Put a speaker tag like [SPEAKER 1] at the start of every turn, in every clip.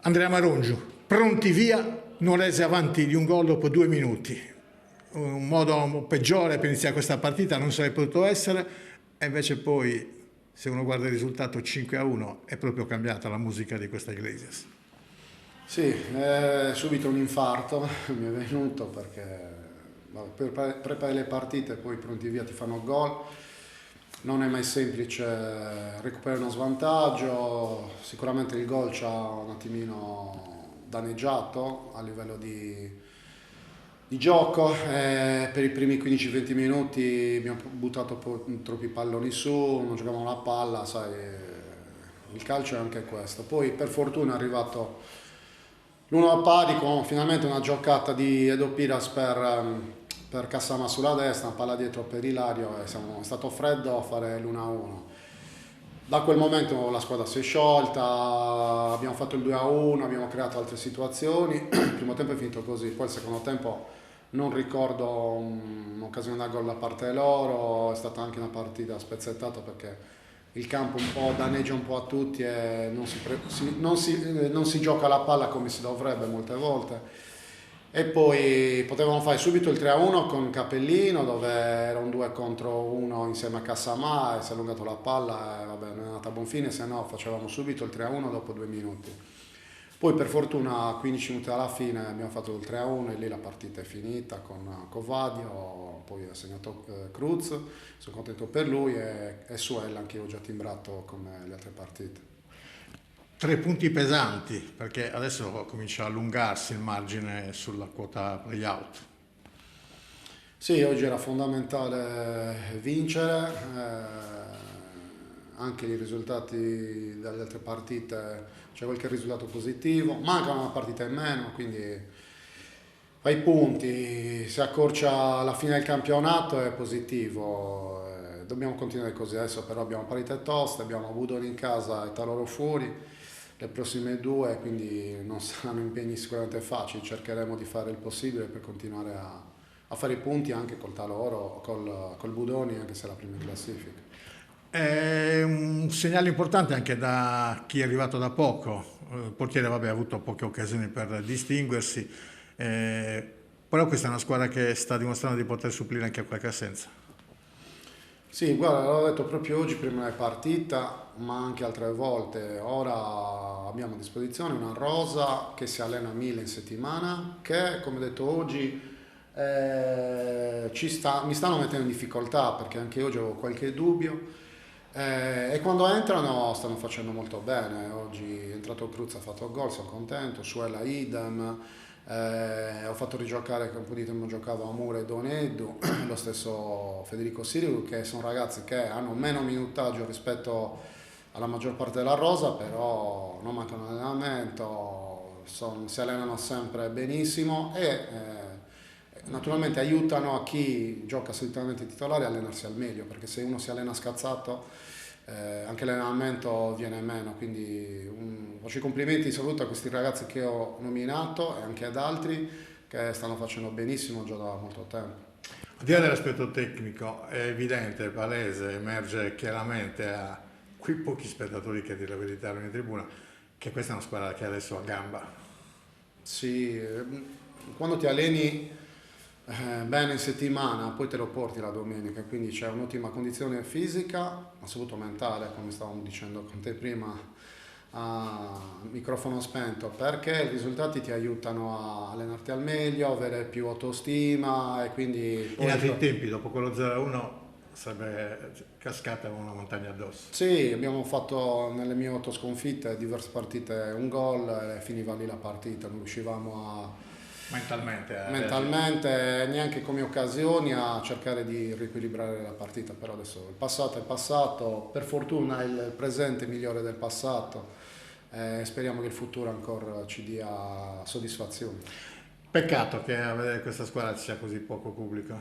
[SPEAKER 1] Andrea Marongiu, pronti via, non rese avanti di un gol dopo 2 minuti. Un modo peggiore per iniziare questa partita non sarebbe potuto essere, e invece poi, se uno guarda il risultato 5-1, è proprio cambiata la musica di questa Iglesias.
[SPEAKER 2] Sì, subito un infarto mi è venuto perché per preparare le partite poi pronti via ti fanno gol. Non è mai semplice recuperare uno svantaggio, sicuramente il gol ci ha un attimino danneggiato a livello di gioco, per i primi 15-20 minuti abbiamo buttato troppi palloni su, non giocavamo la palla, sai, il calcio è anche questo. Poi per fortuna è arrivato l'1-pari con finalmente una giocata di Edo Piras per Cassama sulla destra, una palla dietro per Ilario e è stato freddo a fare l'1-1. Da quel momento la squadra si è sciolta, abbiamo fatto il 2-1, abbiamo creato altre situazioni, il primo tempo è finito così, poi il secondo tempo non ricordo un'occasione da gol da parte loro, è stata anche una partita spezzettata perché il campo un po' danneggia un po' a tutti e non si gioca la palla come si dovrebbe molte volte. E poi potevamo fare subito il 3-1 con Capellino, dove era un 2 contro 1 insieme a Cassamà e si è allungato la palla e vabbè, non è andata a buon fine, se no facevamo subito il 3-1 dopo 2 minuti. Poi per fortuna a 15 minuti alla fine abbiamo fatto il 3-1 e lì la partita è finita con Covadio, poi ha segnato Cruz, sono contento per lui e Suel anche io ho già timbrato come le altre partite.
[SPEAKER 1] 3 punti pesanti, perché adesso comincia a allungarsi il margine sulla quota playout.
[SPEAKER 2] Sì, oggi era fondamentale vincere, anche i risultati dalle altre partite, c'è qualche risultato positivo, manca una partita in meno, quindi ai punti, si accorcia la fine del campionato è positivo, dobbiamo continuare così. Adesso però abbiamo partite toste, abbiamo Budoni in casa e Taloro fuori le prossime 2, quindi non saranno impegni sicuramente facili, cercheremo di fare il possibile per continuare a fare i punti anche col Taloro, col Budoni, anche se è la prima in classifica.
[SPEAKER 1] È un segnale importante anche da chi è arrivato da poco. Il portiere ha avuto poche occasioni per distinguersi, però questa è una squadra che sta dimostrando di poter supplire anche a qualche assenza.
[SPEAKER 2] Sì, guarda, l'ho detto proprio oggi prima della partita, ma anche altre volte. Ora abbiamo a disposizione una rosa che si allena 1000 in settimana, che come detto oggi mi stanno mettendo in difficoltà perché anche oggi avevo qualche dubbio. E quando entrano stanno facendo molto bene. Oggi è entrato Cruz, ha fatto gol, sono contento, Suela idem. Ho fatto rigiocare che un po' di tempo giocavo Amore e Doneddu, lo stesso Federico Sirigu, che sono ragazzi che hanno meno minutaggio rispetto alla maggior parte della rosa, però non mancano allenamento, si allenano sempre benissimo e naturalmente aiutano a chi gioca solitamente titolare a allenarsi al meglio, perché se uno si allena scazzato anche l'allenamento viene meno, quindi faccio i complimenti, saluto a questi ragazzi che ho nominato e anche ad altri che stanno facendo benissimo già da molto tempo.
[SPEAKER 1] Al di là dell'aspetto tecnico, è evidente, palese, emerge chiaramente a quei pochi spettatori che a dire la verità erano in tribuna, che questa è una squadra che adesso ha gamba.
[SPEAKER 2] Sì, quando ti alleni bene in settimana, poi te lo porti la domenica, quindi c'è un'ottima condizione fisica, ma soprattutto mentale, come stavamo dicendo con te prima a microfono spento, perché i risultati ti aiutano a allenarti al meglio, avere più autostima e quindi...
[SPEAKER 1] In altri tempi, dopo quello 0-1, sarebbe cascata una montagna addosso.
[SPEAKER 2] Sì, abbiamo fatto nelle mie 8 sconfitte, diverse partite, un gol e finiva lì la partita, non riuscivamo a... mentalmente neanche come occasioni a cercare di riequilibrare la partita, però adesso il passato è passato, per fortuna il presente è migliore del passato e speriamo che il futuro ancora ci dia soddisfazione.
[SPEAKER 1] Peccato che a vedere questa squadra ci sia così poco pubblico.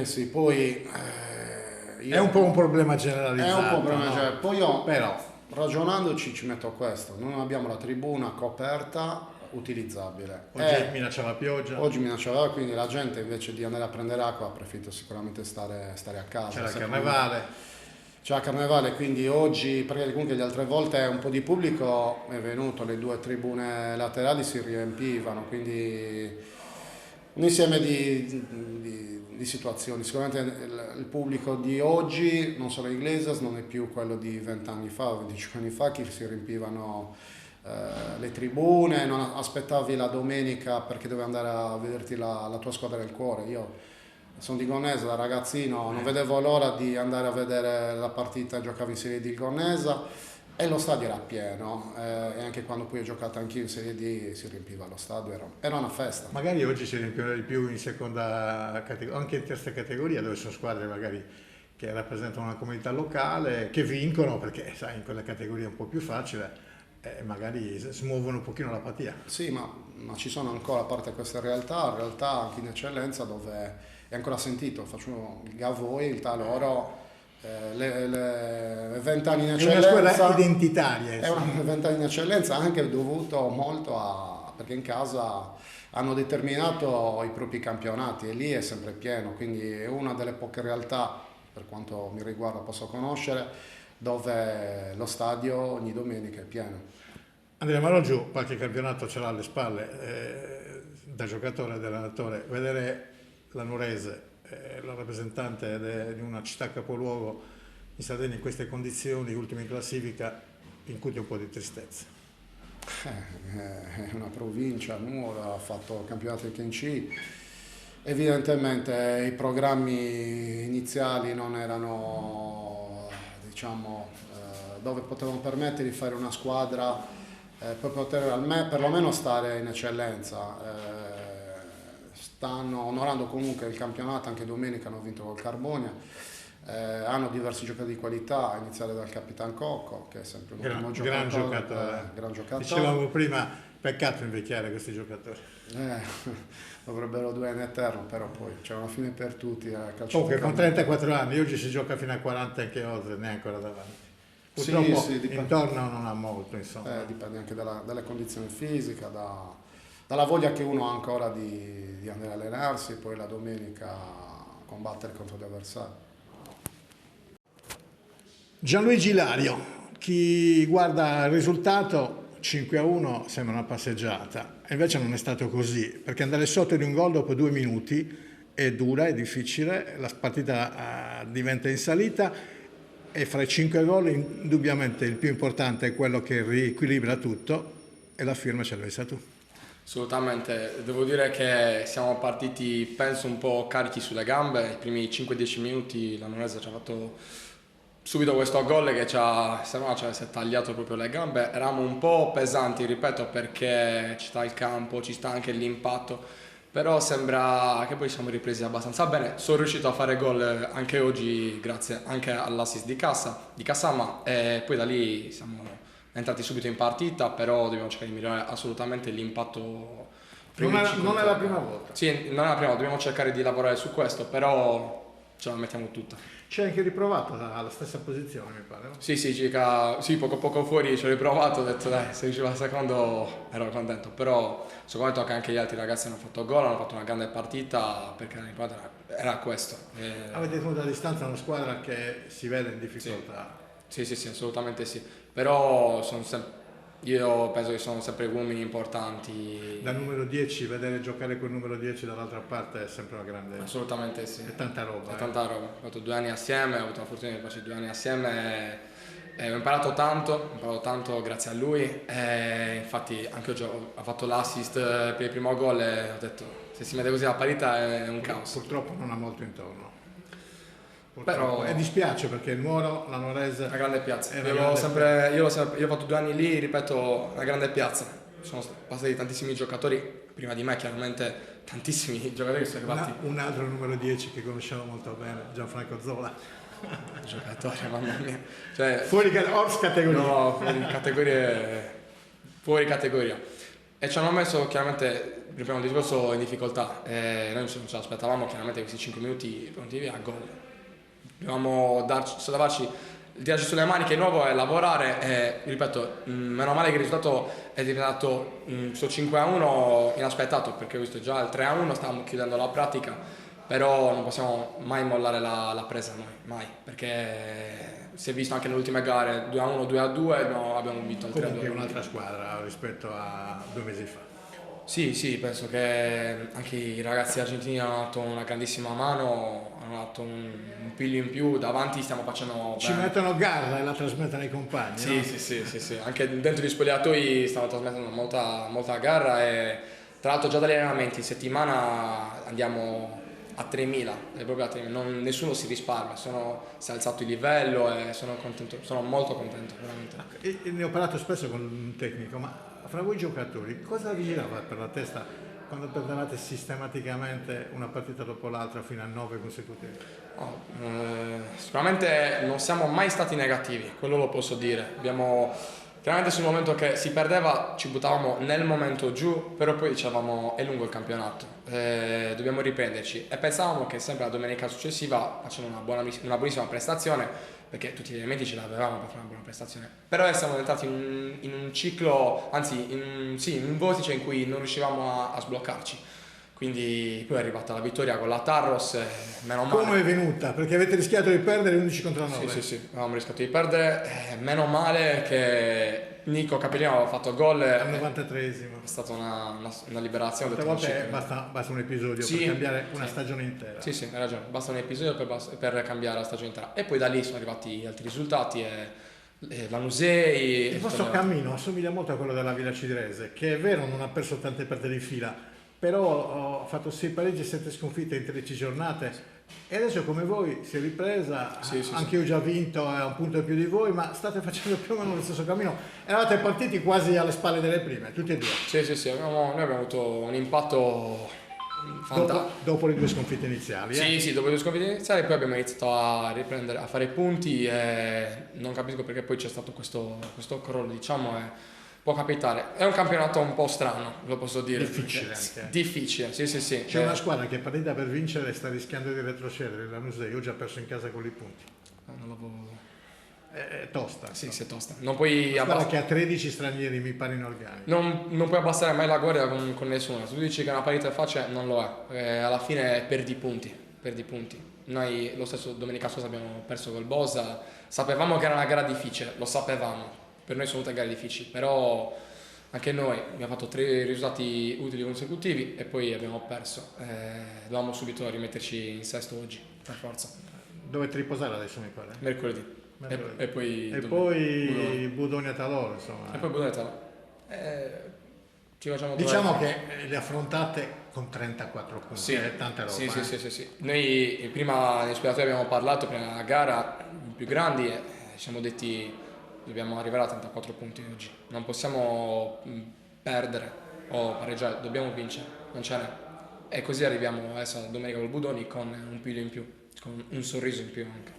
[SPEAKER 2] Sì, poi
[SPEAKER 1] è un po' un problema generalizzato.
[SPEAKER 2] è un po' un problema generalizzato.
[SPEAKER 1] No?
[SPEAKER 2] Poi io
[SPEAKER 1] però
[SPEAKER 2] ragionandoci ci metto questo, non abbiamo la tribuna coperta utilizzabile.
[SPEAKER 1] Oggi minaccia la pioggia.
[SPEAKER 2] Oggi minaccia, quindi la gente invece di andare a prendere acqua ha preferito sicuramente stare a casa.
[SPEAKER 1] C'era il carnevale.
[SPEAKER 2] c'è la Carnevale, quindi oggi, perché comunque le altre volte un po' di pubblico è venuto, le due tribune laterali si riempivano, quindi un insieme di situazioni. Sicuramente il pubblico di oggi, non solo Iglesias, non è più quello di 20 anni fa, 25 anni fa, che si riempivano le tribune, non aspettavi la domenica perché dovevi andare a vederti la tua squadra del cuore. Io sono di Gonnesa, da ragazzino non vedevo l'ora di andare a vedere la partita, giocavo in Serie D il Gonnesa e lo stadio era pieno, e anche quando poi ho giocato anch'io in Serie D si riempiva lo stadio, era una festa.
[SPEAKER 1] Magari oggi si riempiono di più in seconda categoria, anche in terza categoria, dove sono squadre magari che rappresentano una comunità locale, che vincono perché sai, in quella categoria è un po' più facile, magari smuovono un pochino l'apatia.
[SPEAKER 2] Sì, ma ci sono ancora, a parte queste realtà anche in eccellenza dove è ancora sentito, faccio il Gavoi, il Taloro, le 20 anni in
[SPEAKER 1] È una
[SPEAKER 2] eccellenza.
[SPEAKER 1] squadra identitaria.
[SPEAKER 2] È una 20 anni in eccellenza anche dovuto molto perché in casa hanno determinato i propri campionati e lì è sempre pieno, quindi è una delle poche realtà, per quanto mi riguarda posso conoscere, dove lo stadio ogni domenica è pieno.
[SPEAKER 1] Andrea Maroggiù qualche campionato ce l'ha alle spalle, da giocatore e da allenatore. Vedere la Nurese, la rappresentante di una città capoluogo in Sardegna in queste condizioni, ultima in classifica, incute un po' di tristezza.
[SPEAKER 2] È una provincia, Nuoro ha fatto il campionato di Kenchi. Evidentemente i programmi iniziali non erano, diciamo, dove potevano permettere di fare una squadra per poter perlomeno stare in eccellenza. Stanno onorando comunque il campionato, anche domenica hanno vinto col Carbonia. Hanno diversi giocatori di qualità, a iniziare dal Capitan Cocco, che è sempre un ottimo giocatore. Gran giocatore.
[SPEAKER 1] Dicevamo prima, peccato invecchiare questi giocatori.
[SPEAKER 2] Dovrebbero durare in eterno, però poi c'è una fine per tutti.
[SPEAKER 1] Comunque con 34 anni, oggi si gioca fino a 40 anche oltre, neanche ancora davanti. Purtroppo sì, intorno non ha molto, insomma.
[SPEAKER 2] Dipende anche dalle condizioni fisiche, dalla voglia che uno ha ancora di andare a allenarsi e poi la domenica combattere contro gli avversari.
[SPEAKER 1] Gianluigi Ilario, chi guarda il risultato 5-1 sembra una passeggiata, e invece non è stato così, perché andare sotto di un gol dopo 2 minuti è dura, è difficile, la partita diventa in salita e fra i 5 gol indubbiamente il più importante è quello che riequilibra tutto e la firma ce l'hai messa tu.
[SPEAKER 3] Assolutamente, devo dire che siamo partiti penso un po' carichi sulle gambe, i primi 5-10 minuti la Nurese ci ha fatto subito questo gol che ci ha tagliato proprio le gambe, eravamo un po' pesanti, ripeto, perché ci sta il campo, ci sta anche l'impatto, però sembra che poi siamo ripresi abbastanza bene. Sono riuscito a fare gol anche oggi grazie anche all'assist di Kassama, e poi da lì siamo entrati subito in partita, però dobbiamo cercare di migliorare assolutamente l'impatto.
[SPEAKER 1] Non è la prima volta.
[SPEAKER 3] Sì, non è la prima volta, dobbiamo cercare di lavorare su questo, però ce la mettiamo tutta.
[SPEAKER 1] Ci hai anche riprovato alla stessa posizione, mi pare, no?
[SPEAKER 3] Sì, poco fuori ci ho riprovato, ho detto dai, se riuscivo al secondo ero contento, però sono contento che anche gli altri ragazzi hanno fatto gol, hanno fatto una grande partita, perché l'importante era questo.
[SPEAKER 1] Avete tenuto a distanza una squadra che si vede in difficoltà.
[SPEAKER 3] Sì, assolutamente sì, però io penso che sono sempre uomini importanti.
[SPEAKER 1] Da numero 10, vedere giocare quel numero 10 dall'altra parte è sempre una grande...
[SPEAKER 3] Assolutamente sì.
[SPEAKER 1] È tanta roba.
[SPEAKER 3] È tanta roba. Ho fatto 2 anni assieme, ho avuto la fortuna di farci 2 anni assieme e ho imparato tanto grazie a lui. E infatti anche oggi ha fatto l'assist per il primo gol e ho detto se si mette così la parità è un caos.
[SPEAKER 1] Purtroppo non ha molto intorno.
[SPEAKER 3] Però
[SPEAKER 1] dispiace perché il Nuoro, la Nurese...
[SPEAKER 3] Una grande piazza. Io ho fatto 2 anni lì, ripeto, una grande piazza. Sono passati tantissimi giocatori, prima di me chiaramente tantissimi giocatori che sono arrivati.
[SPEAKER 1] Un altro numero 10 che conosciamo molto bene, Gianfranco Zola.
[SPEAKER 3] Giocatore, mamma mia. Cioè,
[SPEAKER 1] fuori categoria.
[SPEAKER 3] No, fuori categoria. E ci hanno messo chiaramente, ripeto, il discorso in difficoltà. Noi non ce l'aspettavamo chiaramente questi 5 minuti pronti via a gol. Dobbiamo sollevarci, tirarci sulle maniche di nuovo e lavorare e, ripeto, meno male che il risultato è diventato sto 5-1 inaspettato, perché ho visto già il 3-1, stavamo chiudendo la pratica, però non possiamo mai mollare la presa noi, mai, perché si è visto anche nelle ultime gare 2-1, 2-2, no, abbiamo vinto il 3-2.
[SPEAKER 1] Comunque è un'altra squadra rispetto a 2 mesi fa.
[SPEAKER 3] Sì, sì, penso che anche i ragazzi argentini hanno dato una grandissima mano, hanno dato un piglio in più, davanti stiamo facendo
[SPEAKER 1] Ci
[SPEAKER 3] bene.
[SPEAKER 1] mettono garra e la trasmettono ai compagni,
[SPEAKER 3] Sì,
[SPEAKER 1] no?
[SPEAKER 3] sì. Anche dentro gli spogliatoi stiamo trasmettendo molta garra e tra l'altro già dagli allenamenti in settimana andiamo a 3.000, è proprio a 3.000, nessuno si risparmia, si è alzato il livello e sono contento, sono molto contento, veramente.
[SPEAKER 1] E ne ho parlato spesso con un tecnico, ma fra voi giocatori cosa vi girava per la testa quando perdevate sistematicamente una partita dopo l'altra fino a 9 consecutivi?
[SPEAKER 3] No, sicuramente non siamo mai stati negativi, quello lo posso dire. Chiaramente sul momento che si perdeva ci buttavamo nel momento giù, però poi dicevamo è lungo il campionato, dobbiamo riprenderci e pensavamo che sempre la domenica successiva facendo una buonissima prestazione, perché tutti gli elementi ce l'avevamo per fare una buona prestazione, però siamo entrati in un ciclo, anzi in un vortice in cui non riuscivamo a sbloccarci. Quindi poi è arrivata la vittoria con la Tarros, meno male.
[SPEAKER 1] Come è venuta? Perché avete rischiato di perdere 11 contro 9.
[SPEAKER 3] Sì, avevamo rischiato di perdere, meno male che Nico Capellino aveva fatto il gol.
[SPEAKER 1] Al 93esimo.
[SPEAKER 3] È stata una liberazione.
[SPEAKER 1] Tante volte basta un episodio per cambiare una stagione intera.
[SPEAKER 3] Sì, hai ragione, basta un episodio per cambiare la stagione intera. E poi da lì sono arrivati altri risultati e Lanusei.
[SPEAKER 1] Il vostro cammino assomiglia molto a quello della Villa Cidrese, che è vero non ha perso tante partite di fila, però ha fatto 6 pareggi e 7 sconfitte in 13 giornate e adesso come voi si è ripresa, anche io ho già vinto a un punto in più di voi, ma state facendo più o meno lo stesso cammino. Eravate partiti quasi alle spalle delle prime, tutti e due.
[SPEAKER 3] Sì, noi abbiamo avuto un impatto fantastico.
[SPEAKER 1] Dopo le 2 sconfitte iniziali.
[SPEAKER 3] Sì, dopo le 2 sconfitte iniziali poi abbiamo iniziato a riprendere, a fare i punti e non capisco perché poi c'è stato questo crollo, diciamo. Può capitare, è un campionato un po' strano, lo posso dire.
[SPEAKER 1] Difficile anche.
[SPEAKER 3] Difficile, sì.
[SPEAKER 1] C'è una squadra che è partita per vincere e sta rischiando di retrocedere, la Lanusei. Io ho già perso in casa con i punti.
[SPEAKER 3] Non l'avevo...
[SPEAKER 1] È tosta.
[SPEAKER 3] Sì, è tosta. Non puoi
[SPEAKER 1] guarda che ha 13 stranieri, mi pare in organico.
[SPEAKER 3] Non puoi abbassare mai la guardia con nessuno. Se tu dici che una partita è facile, non lo è. Alla fine perdi punti. Noi lo stesso domenica scorsa abbiamo perso col Bosa. Sapevamo che era una gara difficile, lo sapevamo. Per noi sono tutte gare difficili, però anche noi abbiamo fatto 3 risultati utili consecutivi e poi abbiamo perso. Dovevamo subito rimetterci in sesto oggi, per forza.
[SPEAKER 1] Dovete riposare adesso, mi pare?
[SPEAKER 3] Mercoledì. E
[SPEAKER 1] poi Budoni a Taloro, insomma.
[SPEAKER 3] E poi Budoni a Taloro. Ci facciamo
[SPEAKER 1] diciamo che le affrontate con 34 punti,
[SPEAKER 3] sì,
[SPEAKER 1] tanta roba.
[SPEAKER 3] Sì. Noi prima negli spogliatoi abbiamo parlato prima della gara più grandi e ci siamo detti dobbiamo arrivare a 34 punti oggi. Non possiamo perdere o pareggiare, dobbiamo vincere, non ce n'è. E così arriviamo adesso a domenica col Budoni con un piglio in più, con un sorriso in più anche.